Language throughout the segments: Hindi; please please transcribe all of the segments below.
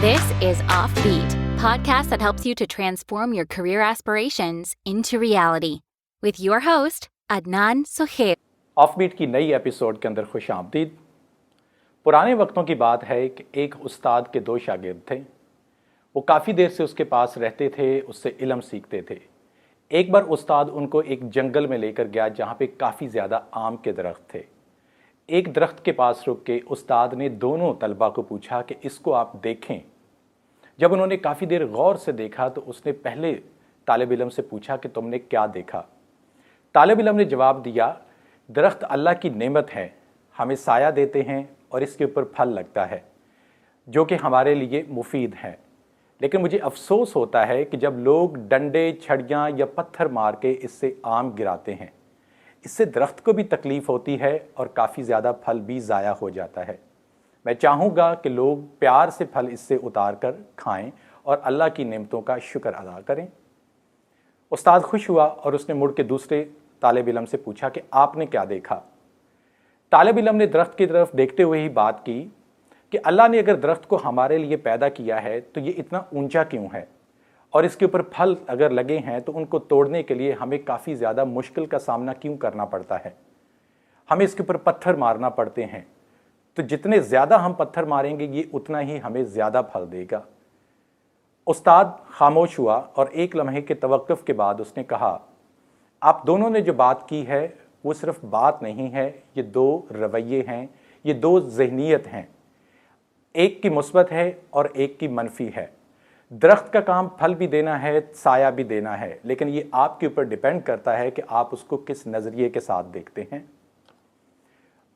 This is Offbeat, podcast that helps you to transform your career aspirations into reality. With your host, Adnan Sohail. Offbeat की नई एपिसोड के अंदर खुश आमदीद। पुराने वक्तों की बात है कि एक उस्ताद के दो शागिर्द थे। वो काफ़ी देर से उसके पास रहते थे, उससे इल्म सीखते थे। एक बार उस्ताद उनको एक जंगल में लेकर गया जहाँ पे काफ़ी ज़्यादा आम के दरख्त थे। एक दरख्त के पास रुक के उस्ताद ने दोनों तलबा को पूछा कि इसको आप देखें। जब उन्होंने काफ़ी देर गौर से देखा तो उसने पहले तालिब इल्म से पूछा कि तुमने क्या देखा। तालिब इल्म ने जवाब दिया, दरख्त अल्लाह की नेमत है, हमें साया देते हैं और इसके ऊपर फल लगता है जो कि हमारे लिए मुफीद है। लेकिन मुझे अफसोस होता है कि जब लोग डंडे, छड़ियाँ या पत्थर मार के इससे आम गिराते हैं, इससे दरख्त को भी तकलीफ़ होती है और काफ़ी ज़्यादा फल भी ज़ाया हो जाता है। मैं चाहूँगा कि लोग प्यार से फल इससे उतार कर खाएँ और अल्लाह की नेमतों का शुक्र अदा करें। उस्ताद खुश हुआ और उसने मुड़ के दूसरे तालिब इल्म से पूछा कि आपने क्या देखा। तालिब इल्म ने दरख्त की तरफ देखते हुए ही बात की कि अल्लाह ने अगर दरख्त को हमारे लिए पैदा किया है तो ये इतना ऊंचा क्यों है, और इसके ऊपर फल अगर लगे हैं तो उनको तोड़ने के लिए हमें काफ़ी ज़्यादा मुश्किल का सामना क्यों करना पड़ता है। हमें इसके ऊपर पत्थर मारना पड़ते हैं, तो जितने ज़्यादा हम पत्थर मारेंगे ये उतना ही हमें ज़्यादा फल देगा। उस्ताद खामोश हुआ और एक लम्हे के तवक्कुफ़ के बाद उसने कहा, आप दोनों ने जो बात की है वो सिर्फ बात नहीं है, ये दो रवैये हैं, ये दो ज़हनियत हैं। एक की मुस्बत है और एक की मनफी है। दरख्त का काम फल भी देना है, साया भी देना है, लेकिन ये आपके ऊपर डिपेंड करता है कि आप उसको किस नज़रिए के साथ देखते हैं।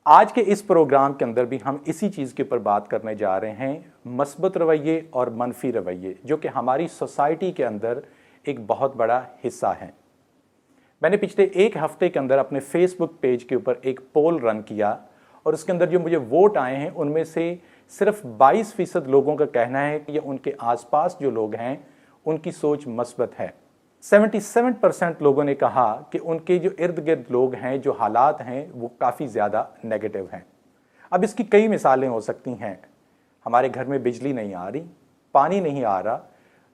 आज के इस प्रोग्राम के अंदर भी हम इसी चीज़ के ऊपर बात करने जा रहे हैं, मस्बत रवैये और मनफी रवैये, जो कि हमारी सोसाइटी के अंदर एक बहुत बड़ा हिस्सा हैं। मैंने पिछले एक हफ्ते के अंदर अपने फेसबुक पेज के ऊपर एक पोल रन किया और उसके अंदर जो मुझे वोट आए हैं उनमें से सिर्फ 22% लोगों का कहना है कि उनके आसपास जो लोग हैं उनकी सोच मस्बत है। 77% लोगों ने कहा कि उनके जो इर्द गिर्द लोग हैं, जो हालात हैं, वो काफ़ी ज़्यादा नेगेटिव हैं। अब इसकी कई मिसालें हो सकती हैं। हमारे घर में बिजली नहीं आ रही, पानी नहीं आ रहा,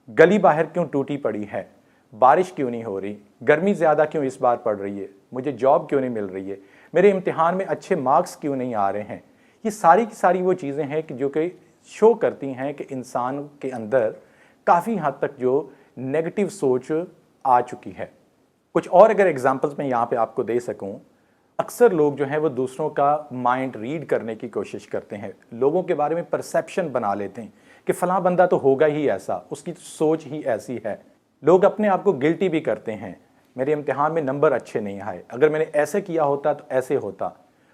गली बाहर क्यों टूटी पड़ी है, बारिश क्यों नहीं हो रही, गर्मी ज़्यादा क्यों इस बार पड़ रही है, मुझे जॉब क्यों नहीं मिल रही है, मेरे इम्तिहान में अच्छे मार्क्स क्यों नहीं आ रहे हैं। ये सारी की सारी वो चीज़ें हैं कि जो कि शो करती हैं कि इंसान के अंदर काफ़ी हद तक जो नेगेटिव सोच आ चुकी है। कुछ और अगर एग्जांपल्स मैं यहाँ पे आपको दे सकूँ, अक्सर लोग जो हैं वो दूसरों का माइंड रीड करने की कोशिश करते हैं, लोगों के बारे में परसेप्शन बना लेते हैं कि फ़लाँ बंदा तो होगा ही ऐसा, उसकी सोच ही ऐसी है। लोग अपने आप को गिल्टी भी करते हैं, मेरे इम्तिहान में नंबर अच्छे नहीं आए, अगर मैंने ऐसे किया होता तो ऐसे होता।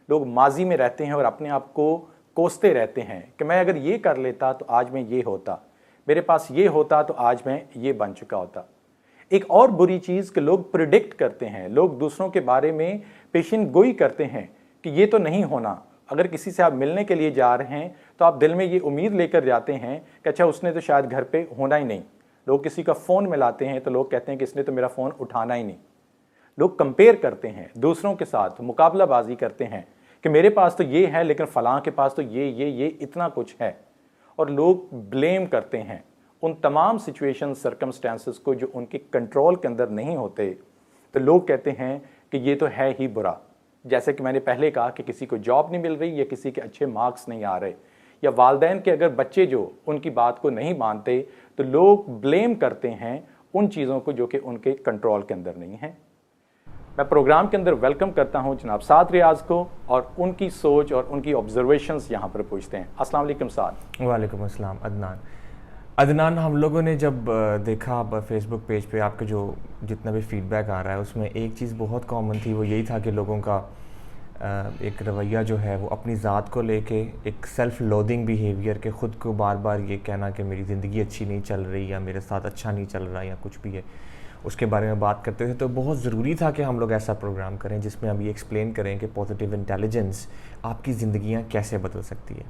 लोग माजी में रहते हैं और अपने आप को कोसते रहते हैं कि मैं अगर ये कर लेता तो आज मैं ये होता, मेरे पास ये होता तो आज मैं ये बन चुका होता। एक और बुरी चीज़ कि लोग प्रिडिक्ट करते हैं, लोग दूसरों के बारे में पेशिन गोई करते हैं कि ये तो नहीं होना। अगर किसी से आप मिलने के लिए जा रहे हैं तो आप दिल में ये उम्मीद लेकर जाते हैं कि अच्छा उसने तो शायद घर पे होना ही नहीं। लोग किसी का फ़ोन मिलाते हैं तो लोग कहते हैं कि इसने तो मेरा फ़ोन उठाना ही नहीं। लोग कंपेयर करते हैं दूसरों के साथ, मुकाबलाबाजी करते हैं कि मेरे पास तो ये है लेकिन फ़लाँ के पास तो ये इतना कुछ है। और लोग ब्लेम करते हैं उन तमाम सिचुएशन सर्कमस्टेंसेस को जो उनके कंट्रोल के अंदर नहीं होते। तो लोग कहते हैं कि ये तो है ही बुरा। जैसे कि मैंने पहले कहा कि किसी को जॉब नहीं मिल रही या किसी के अच्छे मार्क्स नहीं आ रहे, या वालिदैन के अगर बच्चे जो उनकी बात को नहीं मानते, तो लोग ब्लेम करते हैं उन चीज़ों को जो कि उनके कंट्रोल के अंदर नहीं है। मैं प्रोग्राम के अंदर वेलकम करता हूं जनाब साद रियाज को और उनकी सोच और उनकी ऑब्जर्वेशंस यहां पर पूछते हैं। अस्सलाम वालेकुम साद। वालेकुम अस्सलाम अदनान, हम लोगों ने जब देखा फेसबुक पेज पे आपके जो जितना भी फीडबैक आ रहा है उसमें एक चीज़ बहुत कॉमन थी, वो यही था कि लोगों का एक रवैया जो है वो अपनी ज़ात को लेके एक सेल्फ़ लोदिंग बिहेवियर के, ख़ुद को बार बार ये कहना कि मेरी ज़िंदगी अच्छी नहीं चल रही या मेरे साथ अच्छा नहीं चल रहा या कुछ भी है, उसके बारे में बात करते थे। तो बहुत ज़रूरी था कि हम लोग ऐसा प्रोग्राम करें जिसमें हम ये एक्सप्लेन करें कि पॉजिटिव इंटेलिजेंस आपकी ज़िंदगियाँ कैसे बदल सकती है।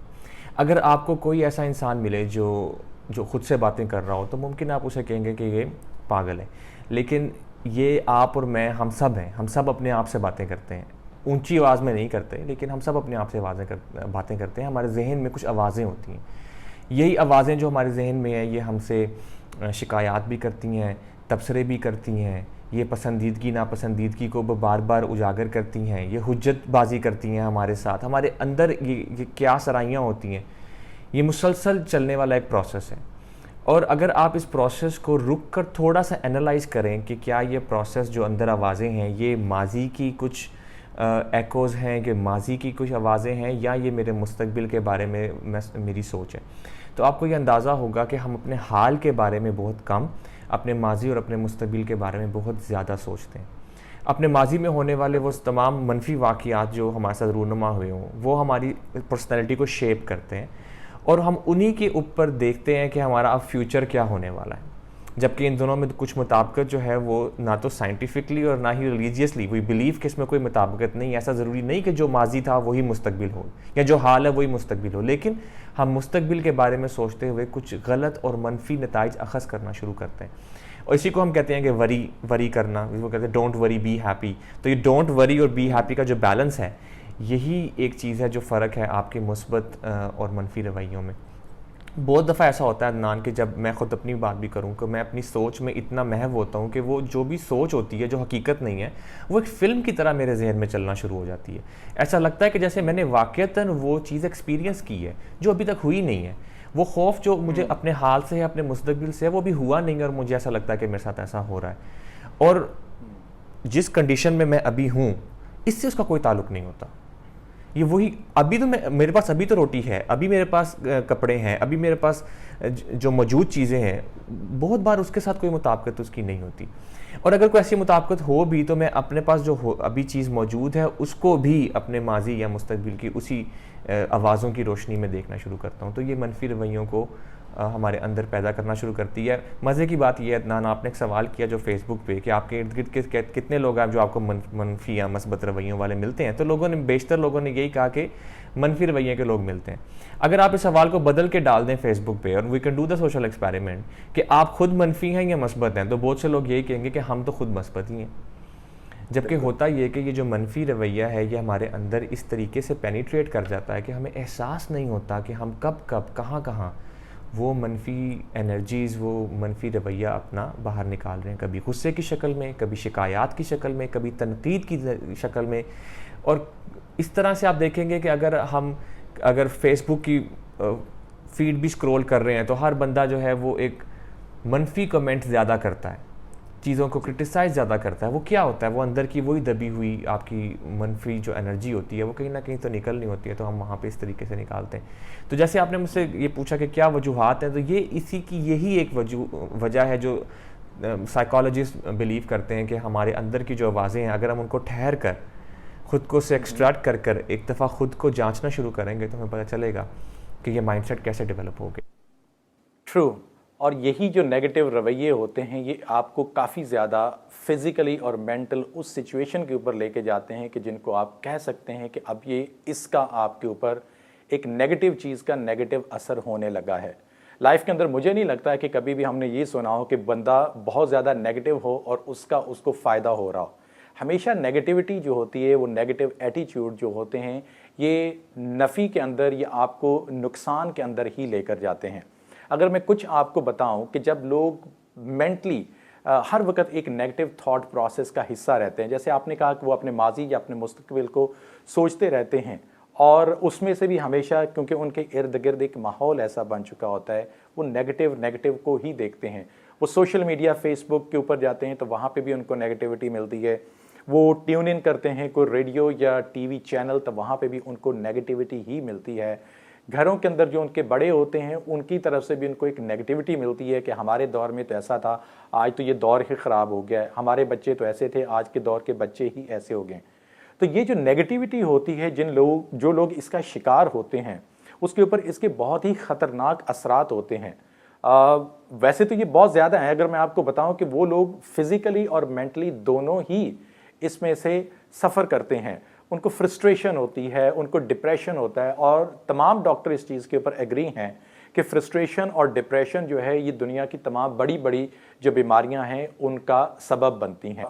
अगर आपको कोई ऐसा इंसान मिले जो ख़ुद से बातें कर रहा हो तो मुमकिन आप उसे कहेंगे कि ये पागल है, लेकिन ये आप और मैं, हम सब हैं, हम सब अपने आप से बातें करते हैं। ऊंची आवाज़ में नहीं करते, लेकिन हम सब अपने आप से बातें करते हैं। हमारे जहन में कुछ आवाज़ें होती हैं। यही आवाज़ें जो हमारे जहन में हैं ये हमसे शिकायत भी करती हैं, तबसरे भी करती हैं, ये पसंदीदगी नापसंदीदगी को बार बार उजागर करती हैं, ये हुज्जतबाजी करती हैं हमारे साथ, हमारे अंदर ये क्या सराइयाँ होती हैं। ये मुसलसल चलने वाला एक प्रोसेस है। और अगर आप इस प्रोसेस को रुक कर थोड़ा सा एनालाइज करें कि क्या ये प्रोसेस जो अंदर आवाज़ें हैं ये माजी की कुछ एकोज़ हैं, कि माजी की कुछ आवाज़ें हैं, या ये मेरे मुस्तकबिल के बारे में मेरी सोच है, तो आपको ये अंदाज़ा होगा कि हम अपने हाल के बारे में बहुत कम, अपने माजी और अपने मुस्तकबिल के बारे में बहुत ज़्यादा सोचते हैं। अपने माजी में होने वाले वो तमाम मनफी वाक़यात जो हमारे साथ रूनुमा हुए हों वो हमारी पर्सनैलिटी को शेप करते हैं, और हम उन्हीं के ऊपर देखते हैं कि हमारा अब फ्यूचर क्या होने वाला है। जबकि इन दोनों में कुछ मुताबिकत जो है वो ना तो साइंटिफिकली और ना ही रिलीजियसली वी बिलीव कि इसमें कोई मुताबिकत नहीं। ऐसा ज़रूरी नहीं कि जो माजी था वही मुस्तकबिल हो, या जो हाल है वही मुस्तकबिल हो, लेकिन हम मुस्तकबिल के बारे में सोचते हुए कुछ गलत और मनफी नताइज अखज़ करना शुरू करते हैं। और इसी को हम कहते हैं कि वरी करना, वो कहते हैं डोंट वरी बी हैप्पी। तो ये डोंट वरी और बी हैप्पी का जो बैलेंस है, यही एक चीज़ है जो फ़र्क है आपके मुस्बत और मनफी रवैयों में। बहुत दफ़ा ऐसा होता है अदनान कि जब मैं ख़ुद अपनी बात भी करूँ कि मैं अपनी सोच में इतना महव होता हूँ कि वो जो भी सोच होती है जो हकीकत नहीं है वो एक फ़िल्म की तरह मेरे जहन में चलना शुरू हो जाती है। ऐसा लगता है कि जैसे मैंने वाक़तन वो चीज़ एक्सपीरियंस की है जो अभी तक हुई नहीं है। वो खौफ जो मुझे अपने हाल से है, अपने मुस्तकबिल से है, वो भी हुआ नहीं है, और मुझे ऐसा लगता है कि मेरे साथ ऐसा हो रहा है। और जिस कंडीशन में मैं अभी हूँ इससे उसका कोई ताल्लुक़ नहीं होता। ये वही अभी तो मेरे पास अभी तो रोटी है, अभी मेरे पास कपड़े हैं, अभी मेरे पास जो मौजूद चीज़ें हैं, बहुत बार उसके साथ कोई मुताबिकत उसकी नहीं होती। और अगर कोई ऐसी मुताबिकत हो भी तो मैं अपने पास जो अभी चीज़ मौजूद है उसको भी अपने माजी या मुस्तकबिल की उसी आवाज़ों की रोशनी में देखना शुरू करता हूँ। तो ये मनफी रवैयों को हमारे अंदर पैदा करना शुरू करती है। मज़े की बात यह है अदनान, आपने एक सवाल किया जो फेसबुक पे कि आपके इर्द गिर्द कितने लोग हैं जो आपको मनफी या मस्बत रवैयों वाले मिलते हैं, तो बेशतर लोगों ने यही कहा कि मनफी रवैये के लोग मिलते हैं। अगर आप इस सवाल को बदल के डाल दें फेसबुक पे, और we can do the social experiment कि आप खुद मनफी हैं या मस्बत हैं, तो बहुत से लोग यही कहेंगे कि हम तो खुद मस्बत ही हैं। जबकि होता ये कि ये जो मनफी रवैया है ये हमारे अंदर इस तरीके से पेनिट्रेट कर जाता है कि हमें एहसास नहीं होता कि हम कब कहाँ वो मनफी एनर्जीज़, वो मनफी रवैया अपना बाहर निकाल रहे हैं, कभी गुस्से की शक्ल में, कभी शिकायत की शक्ल में, कभी तनकीद की शक्ल में। और इस तरह से आप देखेंगे कि अगर फेसबुक की फीड भी स्क्रॉल कर रहे हैं तो हर बंदा जो है वो एक मनफी कमेंट ज़्यादा करता है, चीज़ों को क्रिटिसाइज़ ज़्यादा करता है। वो क्या होता है, वो अंदर की वही दबी हुई आपकी मनफी जो एनर्जी होती है वो कहीं ना कहीं तो निकल नहीं होती है, तो हम वहाँ पे इस तरीके से निकालते हैं। तो जैसे आपने मुझसे ये पूछा कि क्या वजूहात हैं, तो ये इसी की यही एक वजह है जो साइकोलॉजिस्ट बिलीव करते हैं कि हमारे अंदर की जो आवाज़ें हैं अगर हम उनको ठहर कर ख़ुद को से एक्सट्रैक्ट कर एक दफ़ा ख़ुद को जाँचना शुरू करेंगे तो हमें पता चलेगा कि ये माइंडसेट कैसे डेवलप हो गए। ट्रू। और यही जो नेगेटिव रवैये होते हैं ये आपको काफ़ी ज़्यादा फिज़िकली और मेंटल उस सिचुएशन के ऊपर लेके जाते हैं कि जिनको आप कह सकते हैं कि अब ये इसका आपके ऊपर एक नेगेटिव चीज़ का नेगेटिव असर होने लगा है। लाइफ के अंदर मुझे नहीं लगता है कि कभी भी हमने ये सुना हो कि बंदा बहुत ज़्यादा नेगेटिव हो और उसको फ़ायदा हो रहा हो। हमेशा नेगेटिविटी जो होती है, वो नेगेटिव एटीट्यूड जो होते हैं, ये नफ़ी के अंदर, ये आपको नुकसान के अंदर ही लेकर जाते हैं। अगर मैं कुछ आपको बताऊं कि जब लोग मेंटली हर वक्त एक नेगेटिव थॉट प्रोसेस का हिस्सा रहते हैं, जैसे आपने कहा कि वो अपने माजी या अपने मुस्तकबिल को सोचते रहते हैं, और उसमें से भी हमेशा क्योंकि उनके इर्द गिर्द एक माहौल ऐसा बन चुका होता है, वो नेगेटिव को ही देखते हैं। वो सोशल मीडिया फेसबुक के ऊपर जाते हैं तो वहाँ पे भी उनको नेगेटिविटी मिलती है। वो ट्यून इन करते हैं कोई रेडियो या टीवी चैनल, तो वहाँ पे भी उनको नेगेटिविटी ही मिलती है। घरों के अंदर जो उनके बड़े होते हैं उनकी तरफ से भी उनको एक नेगेटिविटी मिलती है कि हमारे दौर में तो ऐसा था, आज तो ये दौर ही ख़राब हो गया है, हमारे बच्चे तो ऐसे थे, आज के दौर के बच्चे ही ऐसे हो गए। तो ये जो नेगेटिविटी होती है, जो लोग इसका शिकार होते हैं उसके ऊपर इसके बहुत ही ख़तरनाक असरात होते हैं। वैसे तो ये बहुत ज़्यादा है। अगर मैं आपको बताऊं कि वो लोग फिज़िकली और मेंटली दोनों ही इसमें से सफ़र करते हैं। उनको फ्रस्ट्रेशन होती है, उनको डिप्रेशन होता है, और तमाम डॉक्टर इस चीज़ के ऊपर एग्री हैं कि फ्रस्ट्रेशन और डिप्रेशन जो है ये दुनिया की तमाम बड़ी बड़ी जो बीमारियां हैं उनका सबब बनती हैं।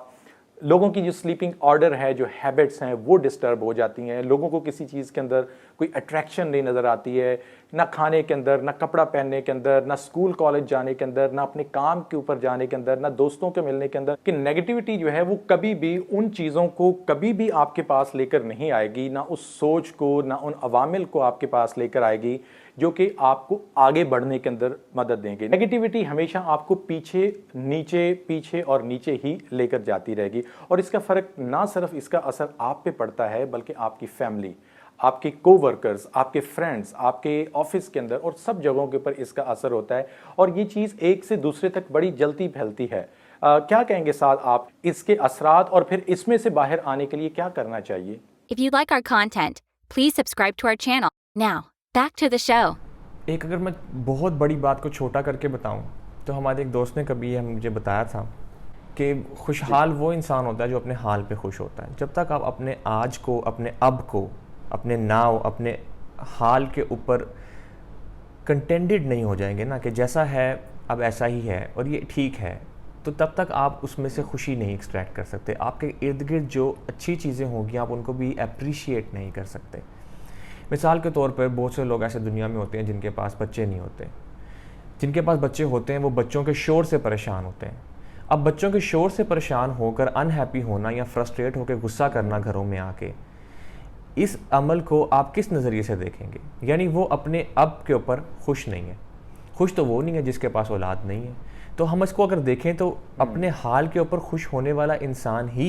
लोगों की जो स्लीपिंग ऑर्डर है, जो हैबिट्स हैं, वो डिस्टर्ब हो जाती हैं। लोगों को किसी चीज़ के अंदर कोई अट्रैक्शन नहीं नज़र आती है, ना खाने के अंदर, ना कपड़ा पहनने के अंदर, ना स्कूल कॉलेज जाने के अंदर, ना अपने काम के ऊपर जाने के अंदर, ना दोस्तों के मिलने के अंदर, कि नेगेटिविटी जो है वो कभी भी उन चीज़ों को कभी भी आपके पास लेकर नहीं आएगी, ना उस सोच को, ना उन अवामिल को आपके पास लेकर आएगी जो कि आपको आगे बढ़ने के अंदर मदद देंगे। नेगेटिविटी हमेशा आपको पीछे नीचे, पीछे और नीचे ही लेकर जाती रहेगी, और इसका फ़र्क ना सिर्फ इसका असर आप पे पड़ता है बल्कि आपकी फैमिली, आपके कोवर्कर्स, आपके फ्रेंड्स, आपके ऑफिस के अंदर और सब जगहों के ऊपर इसका असर होता है, और ये चीज़ एक से दूसरे तक बड़ी जल्दी फैलती है। क्या कहेंगे साथ आप इसके असरात, और फिर इसमें से बाहर आने के लिए क्या करना चाहिए? If you like our content, please subscribe to our channel. Now, back to the show. एक अगर मैं बहुत बड़ी बात को छोटा करके बताऊं, तो हमारे एक दोस्त ने कभी मुझे बताया था कि खुशहाल वो इंसान होता है जो अपने हाल पे खुश होता है। जब तक आप अपने आज को, अपने अब को, अपने नाव, अपने हाल के ऊपर कंटेंटेड नहीं हो जाएंगे ना, कि जैसा है अब ऐसा ही है और ये ठीक है, तो तब तक आप उसमें से खुशी नहीं एक्सट्रैक्ट कर सकते। आपके इर्द गिर्द जो अच्छी चीज़ें होंगी आप उनको भी अप्रिशिएट नहीं कर सकते। मिसाल के तौर पर बहुत से लोग ऐसे दुनिया में होते हैं जिनके पास बच्चे नहीं होते। जिनके पास बच्चे होते हैं वो बच्चों के शोर से परेशान होते हैं। अब बच्चों के शोर से परेशान होकर अनहैप्पी होना या फ्रस्ट्रेट होकर गुस्सा करना घरों में आके, इस अमल को आप किस नज़रिए से देखेंगे? यानी वो अपने अब के ऊपर खुश नहीं है। खुश तो वो नहीं है जिसके पास औलाद नहीं है। तो हम इसको अगर देखें तो अपने हाल के ऊपर खुश होने वाला इंसान ही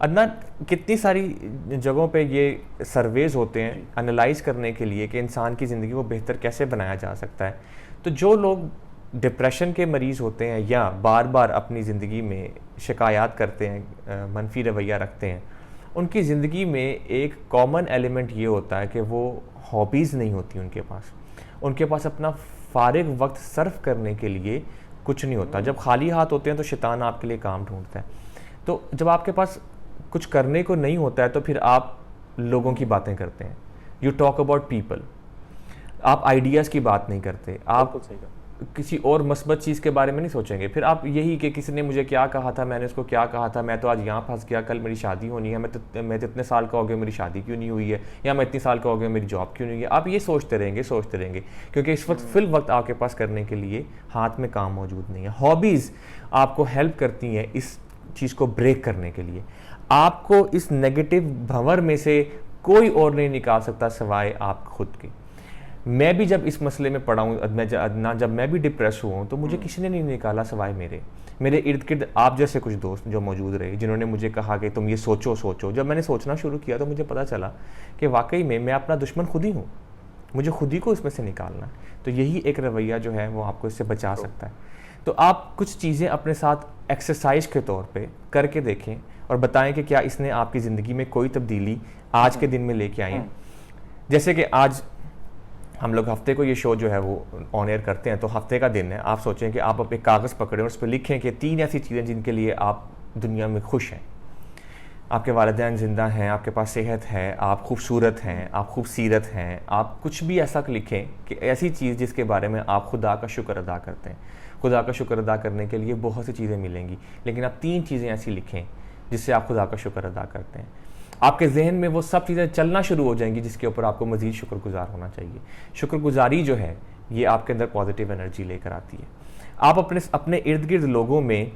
अदनान, कितनी सारी जगहों पे ये सर्वेज होते हैं एनालाइज करने के लिए कि इंसान की ज़िंदगी को बेहतर कैसे बनाया जा सकता है। तो जो लोग डिप्रेशन के मरीज़ होते हैं या बार बार अपनी ज़िंदगी में शिकायत करते हैं, मनफी रवैया रखते हैं, उनकी ज़िंदगी में एक कॉमन एलिमेंट ये होता है कि वो हॉबीज़ नहीं होती उनके पास। उनके पास अपना फारिग वक्त सर्फ करने के लिए कुछ नहीं होता। जब खाली हाथ होते हैं तो शैतान आपके लिए काम ढूंढता है। तो जब आपके पास कुछ करने को नहीं होता है तो फिर आप लोगों की बातें करते हैं। You talk about people. आप आइडियाज़ की बात नहीं करते, आप किसी और मस्बत चीज़ के बारे में नहीं सोचेंगे। फिर आप यही कि किसी ने मुझे क्या कहा था, मैंने उसको क्या कहा था, मैं तो आज यहाँ फंस गया, कल मेरी शादी होनी है, मैं तो इतने साल का हो गया, मेरी शादी क्यों नहीं हुई है, या मैं इतनी साल का हो गया, मेरी जॉब क्यों नहीं है। आप ये सोचते रहेंगे क्योंकि इस वक्त फिल वक्त आपके पास करने के लिए हाथ में काम मौजूद नहीं है। हॉबीज़ आपको हेल्प करती हैं इस चीज़ को ब्रेक करने के लिए। आपको इस नेगेटिव भंवर में से कोई और नहीं निकाल सकता सिवाय आप खुद के। मैं भी जब इस मसले में पड़ा हूँ, जब मैं भी डिप्रेस हुआ हूँ, तो मुझे किसी ने नहीं निकाला सिवाय मेरे इर्द गिर्द आप जैसे कुछ दोस्त जो मौजूद रहे, जिन्होंने मुझे कहा कि तुम ये सोचो। जब मैंने सोचना शुरू किया तो मुझे पता चला कि वाकई में मैं अपना दुश्मन खुद ही हूँ, मुझे खुद ही को इसमें से निकालना है। तो यही एक रवैया जो है वो आपको इससे बचा सकता है। तो आप कुछ चीज़ें अपने साथ एक्सरसाइज के तौर पे करके देखें और बताएं कि क्या इसने आपकी ज़िंदगी में कोई तब्दीली आज के दिन में लेके आई है। जैसे कि आज हम लोग हफ्ते को ये शो जो है वो ऑन एयर करते हैं, तो हफ्ते का दिन है, आप सोचें कि आप एक कागज़ पकड़ें और उस पर लिखें कि 3 ऐसी चीज़ें जिनके लिए आप दुनिया में खुश हैं। आपके वालिदैन ज़िंदा हैं, आपके पास सेहत है, आप खूबसूरत हैं, आप खूबसीरत हैं। आप कुछ भी ऐसा लिखें कि ऐसी चीज़ जिसके बारे में आप खुदा का शुक्र अदा करते हैं। खुदा का शुक्र अदा करने के लिए बहुत सी चीज़ें मिलेंगी, लेकिन आप 3 चीज़ें ऐसी लिखें जिससे आप खुदा का शुक्र अदा करते हैं। आपके जहन में वो सब चीज़ें चलना शुरू हो जाएंगी जिसके ऊपर आपको मज़ीद शुक्रगुजार होना चाहिए। शुक्रगुजारी जो है ये आपके अंदर पॉजिटिव एनर्जी लेकर आती है। आप अपने इर्द गिर्द लोगों में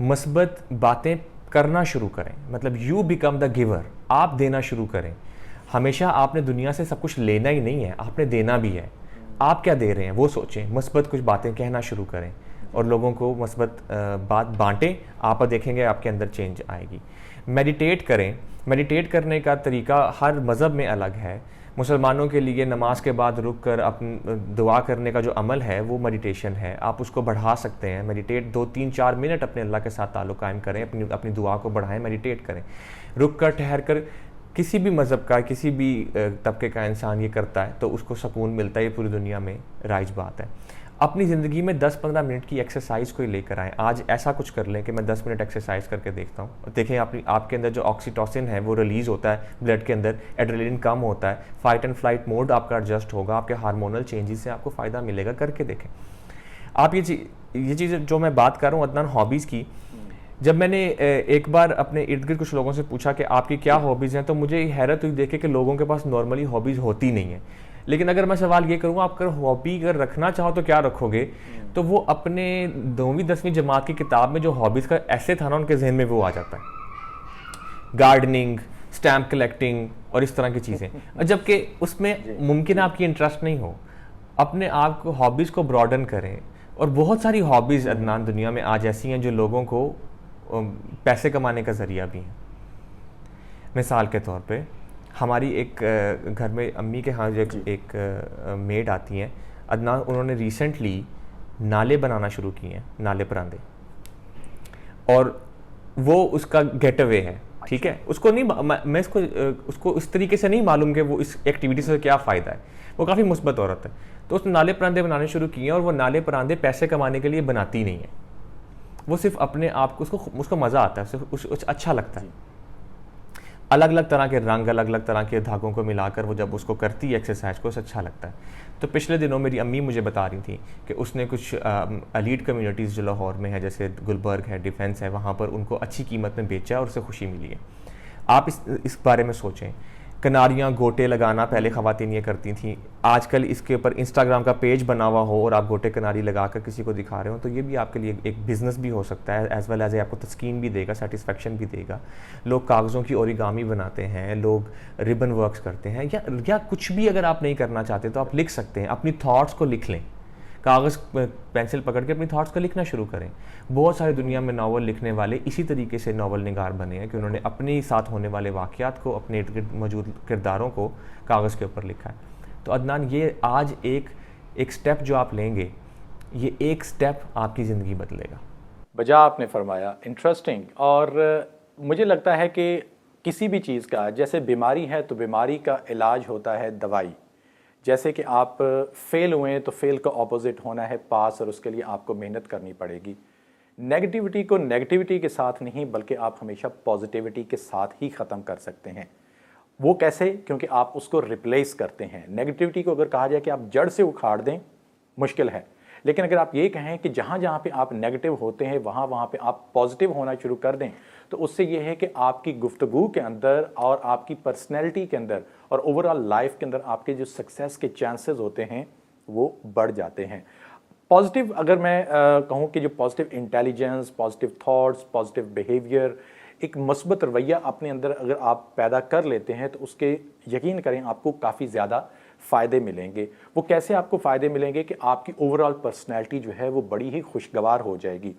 मस्बत बातें करना शुरू करें, मतलब यू बिकम द गिवर। आप देना शुरू करें। हमेशा आपने दुनिया से सब कुछ लेना ही नहीं है, आपने देना भी है। आप क्या दे रहे हैं वो सोचें, मस्बत कुछ बातें कहना शुरू करें और लोगों को मस्बत बात बांटें। आप देखेंगे आपके अंदर चेंज आएगी। मेडिटेट करें। मेडिटेट करने का तरीका हर मज़हब में अलग है। मुसलमानों के लिए नमाज के बाद रुक कर दुआ करने का जो अमल है वो मेडिटेशन है। आप उसको बढ़ा सकते हैं। मेडिटेट 2, 3, 4 मिनट अपने अल्लाह के साथ ताल्लुक़ कायम करें, अपनी दुआ को बढ़ाएं, मेडिटेट करें। रुक कर ठहर कर किसी भी मज़हब का, किसी भी तबके का इंसान ये करता है तो उसको सुकून मिलता है। ये पूरी दुनिया में राइज बात है। अपनी ज़िंदगी में 10-15 मिनट की एक्सरसाइज को ही लेकर आएँ। आज ऐसा कुछ कर लें कि मैं 10 मिनट एक्सरसाइज करके देखता हूँ। देखें आपके अंदर जो ऑक्सीटोसिन है वो रिलीज़ होता है ब्लड के अंदर, एड्रेनलिन कम होता है, फाइट एंड फ्लाइट मोड आपका एडजस्ट होगा, आपके हार्मोनल चेंजेस से आपको फ़ायदा मिलेगा। करके देखें आप ये चीज़ जो मैं बात कर रहा हूँ अदनान हॉबीज़ की, जब मैंने एक बार अपने इर्द गिर्द कुछ लोगों से पूछा कि आपकी क्या हॉबीज़ हैं, तो मुझे हैरत हुई देखे कि लोगों के पास नॉर्मली हॉबीज़ होती नहीं है। लेकिन अगर मैं सवाल ये करूँगा, आप अगर हॉबी अगर रखना चाहो तो क्या रखोगे, तो वो अपने 9वीं-10वीं जमात की किताब में जो हॉबीज़ का ऐसे था ना, उनके जहन में वो आ जाता है, गार्डनिंग, स्टैम्प कलेक्टिंग और इस तरह की चीज़ें। जबकि उसमें मुमकिन आपकी इंटरेस्ट नहीं हो। अपने आप को हॉबीज़ को ब्रॉडन करें। और बहुत सारी हॉबीज़ अदनान दुनिया में आज ऐसी हैं जो लोगों को पैसे कमाने का ज़रिया भी हैं। मिसाल के तौर पे हमारी एक घर में अम्मी के यहाँ जो एक मेड आती हैं अदनान, उन्होंने रिसेंटली नाले बनाना शुरू किए हैं, नाले परांदे, और वो उसका गेट अवे है। ठीक है, उसको नहीं, मैं उसको इस तरीके से नहीं मालूम कि वो इस एक्टिविटी से क्या फ़ायदा है। वो काफ़ी मुस्बत औरत है, तो उसने नाले परांदे बनाने शुरू किए हैं, और वो नाले परांदे पैसे कमाने के लिए बनाती नहीं है, वो सिर्फ अपने आप को, उसको मज़ा आता है, उसको अच्छा लगता है। अलग अलग तरह के रंग, अलग अलग तरह के धागों को मिलाकर वो जब उसको करती है एक्सरसाइज को, उसे अच्छा लगता है। तो पिछले दिनों मेरी अम्मी मुझे बता रही थी कि उसने कुछ एलीट कम्युनिटीज़ जो लाहौर में है, जैसे गुलबर्ग है, डिफेंस है, वहाँ पर उनको अच्छी कीमत में बेचा और उसे खुशी मिली है। आप इस बारे में सोचें। कनारियाँ, गोटे लगाना पहले ख़वातीन ये करती थीं, आजकल इसके ऊपर इंस्टाग्राम का पेज बना हुआ हो और आप गोटे कनारी लगाकर किसी को दिखा रहे हो, तो ये भी आपके लिए एक बिज़नेस भी हो सकता है, एज़ वेल एज़ आपको तस्कीन भी देगा, सेटिस्फेक्शन भी देगा। लोग कागज़ों की ओरिगामी बनाते हैं, लोग रिबन वर्क्स करते हैं, या कुछ भी अगर आप नहीं करना चाहते तो आप लिख सकते हैं, अपनी थाट्स को लिख लें, कागज़ पेंसिल पकड़ के अपनी थाट्स को लिखना शुरू करें। बहुत सारी दुनिया में नावल लिखने वाले इसी तरीके से नावल निगार बने हैं कि उन्होंने अपने साथ होने वाले वाक़यात को, अपने इर्द गिर्द मौजूद किरदारों को कागज़ के ऊपर लिखा है। तो अदनान, ये आज एक स्टेप जो आप लेंगे, ये एक स्टेप आपकी ज़िंदगी बदलेगा। बजा आपने फरमाया, इंटरेस्टिंग। और मुझे लगता है कि किसी भी चीज़ का, जैसे बीमारी है तो बीमारी का इलाज होता है दवाई। जैसे कि आप फेल हुए तो फेल का ऑपोजिट होना है पास, और उसके लिए आपको मेहनत करनी पड़ेगी। नेगेटिविटी को नेगेटिविटी के साथ नहीं, बल्कि आप हमेशा पॉजिटिविटी के साथ ही ख़त्म कर सकते हैं। वो कैसे? क्योंकि आप उसको रिप्लेस करते हैं। नेगेटिविटी को अगर कहा जाए कि आप जड़ से उखाड़ दें, मुश्किल है। लेकिन अगर आप ये कहें कि जहाँ जहाँ पे आप नेगेटिव होते हैं वहाँ पे आप पॉजिटिव होना शुरू कर दें, तो उससे ये है कि आपकी गुफ्तगू के अंदर और आपकी पर्सनैलिटी के अंदर और ओवरऑल लाइफ के अंदर आपके जो सक्सेस के चांसेस होते हैं वो बढ़ जाते हैं। पॉजिटिव, अगर मैं कहूँ कि जो positive intelligence, positive thoughts, positive behaviour, एक मस्बत रवैया अपने अंदर अगर आप पैदा कर लेते हैं, तो उसके यकीन करें आपको काफ़ी ज़्यादा फ़ायदे मिलेंगे। वो कैसे आपको फ़ायदे मिलेंगे कि आपकी ओवरऑल पर्सनैलिटी जो है वो बड़ी ही खुशगवार हो जाएगी।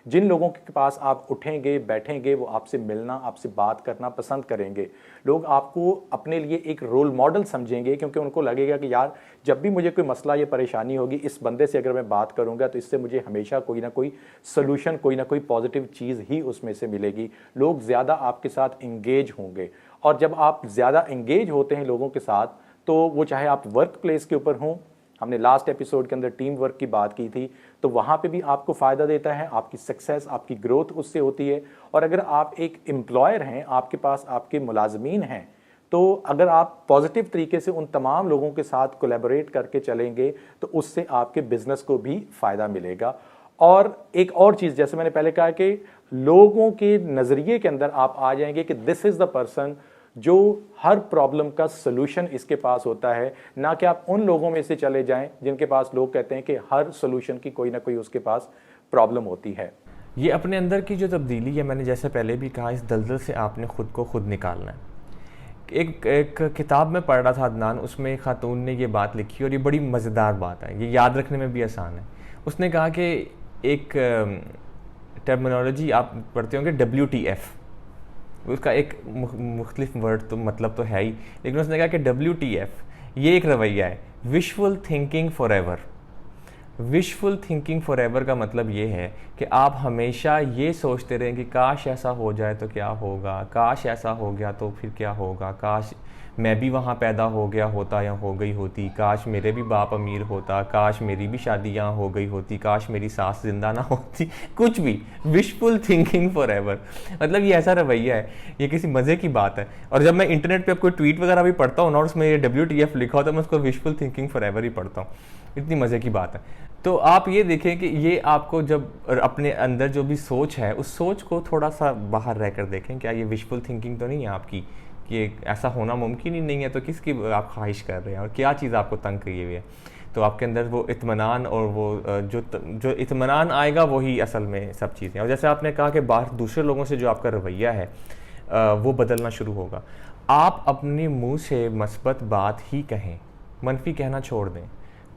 जिन लोगों के पास आप उठेंगे, बैठेंगे, वो आपसे मिलना, आपसे बात करना पसंद करेंगे। लोग आपको अपने लिए एक रोल मॉडल समझेंगे, क्योंकि उनको लगेगा कि यार, जब भी मुझे कोई मसला या परेशानी होगी, इस बंदे से अगर मैं बात करूंगा तो इससे मुझे हमेशा कोई ना कोई सलूशन, कोई ना कोई पॉजिटिव चीज़ ही उसमें से मिलेगी। लोग ज़्यादा आपके साथ इंगेज होंगे, और जब आप ज़्यादा इंगेज होते हैं लोगों के साथ, तो वो चाहे आप वर्क प्लेस के ऊपर हों, हमने लास्ट एपिसोड के अंदर टीम वर्क की बात की थी, तो वहाँ पे भी आपको फ़ायदा देता है, आपकी सक्सेस, आपकी ग्रोथ उससे होती है। और अगर आप एक एम्प्लॉयर हैं, आपके पास आपके मुलाजमीन हैं, तो अगर आप पॉजिटिव तरीके से उन तमाम लोगों के साथ कोलैबोरेट करके चलेंगे, तो उससे आपके बिजनेस को भी फ़ायदा मिलेगा। और एक और चीज़, जैसे मैंने पहले कहा कि लोगों के नज़रिए के अंदर आप आ जाएंगे कि दिस इज़ द पर्सन जो हर प्रॉब्लम का सलूशन इसके पास होता है, ना कि आप उन लोगों में से चले जाएं जिनके पास लोग कहते हैं कि हर सलूशन की कोई ना कोई उसके पास प्रॉब्लम होती है। ये अपने अंदर की जो तब्दीली है, मैंने जैसे पहले भी कहा, इस दलदल से आपने खुद को खुद निकालना है। एक किताब में पढ़ रहा था अदनान, उसमें एक खातून ने ये बात लिखी, और ये बड़ी मज़ेदार बात है, ये याद रखने में भी आसान है। उसने कहा कि एक टर्मिनोलॉजी आप पढ़ते होंगे, WTF, उसका एक मुख्तलिफ वर्ड तो मतलब तो है ही, लेकिन उसने कहा कि WTF ये एक रवैया है, wishful thinking forever. Wishful thinking forever का मतलब ये है कि आप हमेशा ये सोचते रहें कि काश ऐसा हो जाए तो क्या होगा, काश ऐसा हो गया तो फिर क्या होगा, काश मैं भी वहाँ पैदा हो गया होता या हो गई होती, काश मेरे भी बाप अमीर होता, काश मेरी भी शादी यहाँ हो गई होती, काश मेरी सास जिंदा ना होती, कुछ भी, विशफुल थिंकिंग फॉर एवर। मतलब ये ऐसा रवैया है, ये किसी मज़े की बात है। और जब मैं इंटरनेट पे कोई ट्वीट वगैरह भी पढ़ता हूँ ना और उसमें ये WTF लिखा होता है, मैं उसको wishful thinking for ever he पढ़ता हूँ, इतनी मज़े की बात है। तो आप ये देखें कि ये आपको जब अपने अंदर जो भी सोच है, उस सोच को थोड़ा सा बाहर रह कर देखें, क्या ये विशफुल थिंकिंग तो नहीं है आपकी, कि ऐसा होना मुमकिन ही नहीं है, तो किसकी आप ख्वाहिश कर रहे हैं और क्या चीज़ आपको तंग की हुई है। तो आपके अंदर वो इत्मीनान और वो जो इत्मीनान आएगा वही असल में सब चीज़ें। और जैसे आपने कहा कि बाहर दूसरे लोगों से जो आपका रवैया है वो बदलना शुरू होगा। आप अपने मुंह से मस्बत बात ही कहें, मनफी कहना छोड़ दें।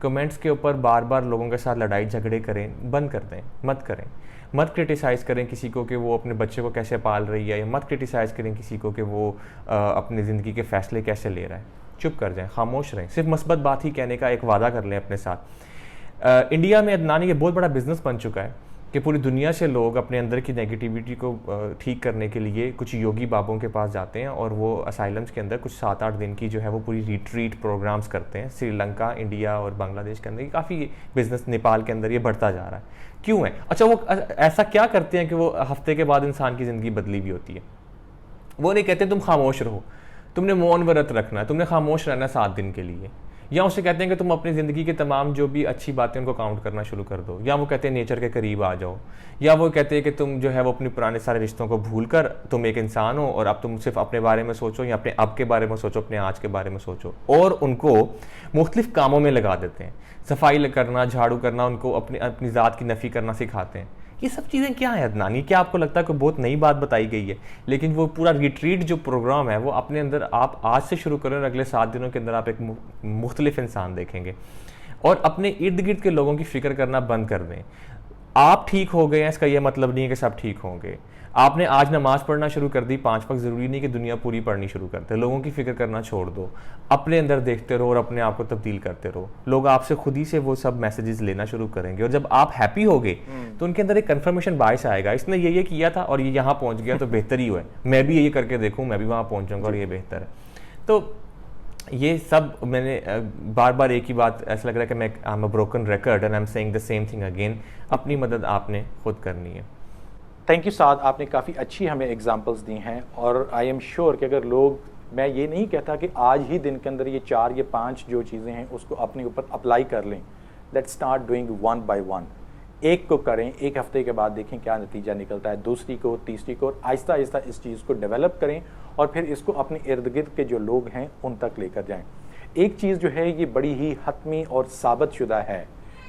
कमेंट्स के ऊपर बार बार लोगों के साथ लड़ाई झगड़े करें बंद कर दें, मत करें। मत क्रिटिसाइज़ करें किसी को कि वो अपने बच्चे को कैसे पाल रही है, या मत क्रिटिसाइज़ करें किसी को कि वो अपनी ज़िंदगी के फ़ैसले कैसे ले रहा है। चुप कर जाएं, खामोश रहें, सिर्फ मस्बत बात ही कहने का एक वादा कर लें अपने साथ। इंडिया में अदनान ये बहुत बड़ा बिजनेस बन चुका है कि पूरी दुनिया से लोग अपने अंदर की नेगेटिविटी को ठीक करने के लिए कुछ योगी बाबों के पास जाते हैं, और वो असाइलम्स के अंदर कुछ 7-8 दिन की जो है वो पूरी रिट्रीट प्रोग्राम्स करते हैं। श्रीलंका, इंडिया और बांग्लादेश के अंदर ये काफ़ी बिजनेस, नेपाल के अंदर ये बढ़ता जा रहा है। क्यों है? अच्छा, वो ऐसा क्या करते हैं कि वो हफ्ते के बाद इंसान की ज़िंदगी बदली भी होती है? वो नहीं कहते तुम खामोश रहो, तुमने मौन व्रत रखना है, तुमने खामोश रहना 7 दिन के लिए। या उसे कहते हैं कि तुम अपनी ज़िंदगी के तमाम जो भी अच्छी बातें उनको काउंट करना शुरू कर दो। या वो कहते हैं नेचर के करीब आ जाओ। या वो कहते हैं कि तुम जो है वो अपने पुराने सारे रिश्तों को भूल कर तुम एक इंसान हो और अब तुम सिर्फ अपने बारे में सोचो, या अपने अब के बारे में सोचो, अपने आज के बारे में सोचो। और उनको मुख्तलिफ कामों में लगा देते हैं। सफाई करना, झाड़ू करना, उनको अपनी ज़ात की नफ़ी करना सिखाते हैं। ये सब चीज़ें क्या है अदनान? ये क्या आपको लगता है कि बहुत नई बात बताई गई है? लेकिन वो पूरा रिट्रीट जो प्रोग्राम है वो अपने अंदर आप आज से शुरू करें और अगले 7 दिनों के अंदर आप एक मुख्तलिफ इंसान देखेंगे। और अपने इर्द गिर्द के लोगों की फ़िक्र करना बंद कर दें। आप ठीक हो गए हैं इसका ये मतलब नहीं है कि सब ठीक होंगे। आपने आज नमाज़ पढ़ना शुरू कर दी 5 वक्त, ज़रूरी नहीं कि दुनिया पूरी पढ़नी शुरू करते। लोगों की फ़िक्र करना छोड़ दो, अपने अंदर देखते रहो और अपने आप को तब्दील करते रहो। लोग आपसे खुद ही से वो सब मैसेजेस लेना शुरू करेंगे, और जब आप हैप्पी होगे तो उनके अंदर एक कन्फर्मेशन बायस आएगा, इसने ये किया था और ये यहाँ पहुँच गया तो बेहतर ही हुआ है, मैं भी ये करके देखूँ, मैं भी वहाँ पहुँच जाऊँगा और ये बेहतर है। तो ये सब मैंने बार बार एक ही बात, ऐसा लग रहा है कि मैं I am a broken record and I am saying the same thing again. अपनी मदद आपने खुद करनी है। थैंक यू साद, आपने काफ़ी अच्छी हमें एग्जांपल्स दी हैं, और आई एम श्योर कि अगर लोग, मैं ये नहीं कहता कि आज ही दिन के अंदर ये 4 या 5 जो चीज़ें हैं उसको अपने ऊपर अप्लाई कर लें। Let's start doing 1 by 1। एक को करें, एक हफ्ते के बाद देखें क्या नतीजा निकलता है, दूसरी को, तीसरी को, आहिस्ता आहिस्ता इस चीज़ को डेवलप करें और फिर इसको अपने इर्द गिर्द के जो लोग हैं उन तक लेकर जाएं। एक चीज़ जो है ये बड़ी ही हतमी और साबित शुदा है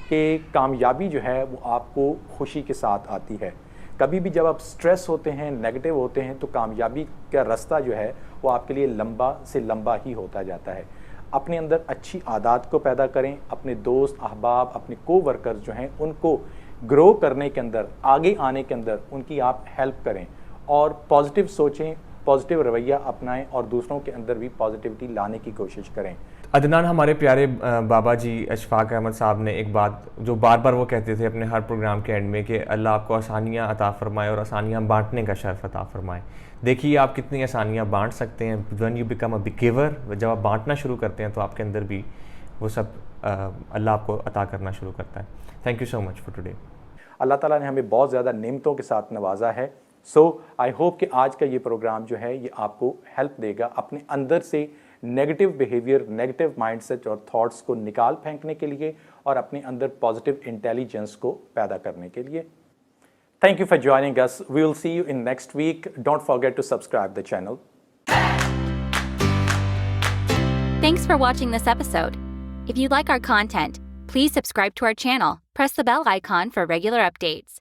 कि कामयाबी जो है वो आपको खुशी के साथ आती है। कभी भी जब आप स्ट्रेस होते हैं, नेगेटिव होते हैं, तो कामयाबी का रास्ता जो है वो आपके लिए लंबा से लंबा ही होता जाता है। अपने अंदर अच्छी आदत को पैदा करें, अपने दोस्त अहबाब, अपने कोवर्कर्स जो हैं उनको ग्रो करने के अंदर, आगे आने के अंदर उनकी आप हेल्प करें, और पॉजिटिव सोचें, पॉजिटिव रवैया अपनाएं और दूसरों के अंदर भी पॉजिटिविटी लाने की कोशिश करें। अदनान, हमारे प्यारे बाबा जी अशफाक अहमद साहब ने एक बात जो बार बार वो कहते थे अपने हर प्रोग्राम के एंड में कि अल्लाह आपको आसानियाँ अता फरमाए और आसानियाँ बांटने का शर्फ अता फरमाए। देखिए आप कितनी आसानियाँ बांट सकते हैं when you become a giver. जब आप बांटना शुरू करते हैं तो आपके अंदर भी वो सब अल्लाह आपको अता करना शुरू करता है। Thank you so much for today. Allah ताला ने हमें बहुत ज़्यादा नेमतों के साथ नवाजा है। सो आई होप कि आज का ये प्रोग्राम जो है ये आपको हेल्प देगा अपने अंदर से नेगेटिव बिहेवियर, नेगेटिव माइंडसेट और थॉट्स को निकाल फेंकने के लिए और अपने अंदर पॉजिटिव इंटेलिजेंस को पैदा करने के लिए। Thank you for joining us. We will see you in next week. Don't forget to subscribe the channel. Thanks for watching this episode. If you like our content, please subscribe to our channel, press the bell icon for regular updates.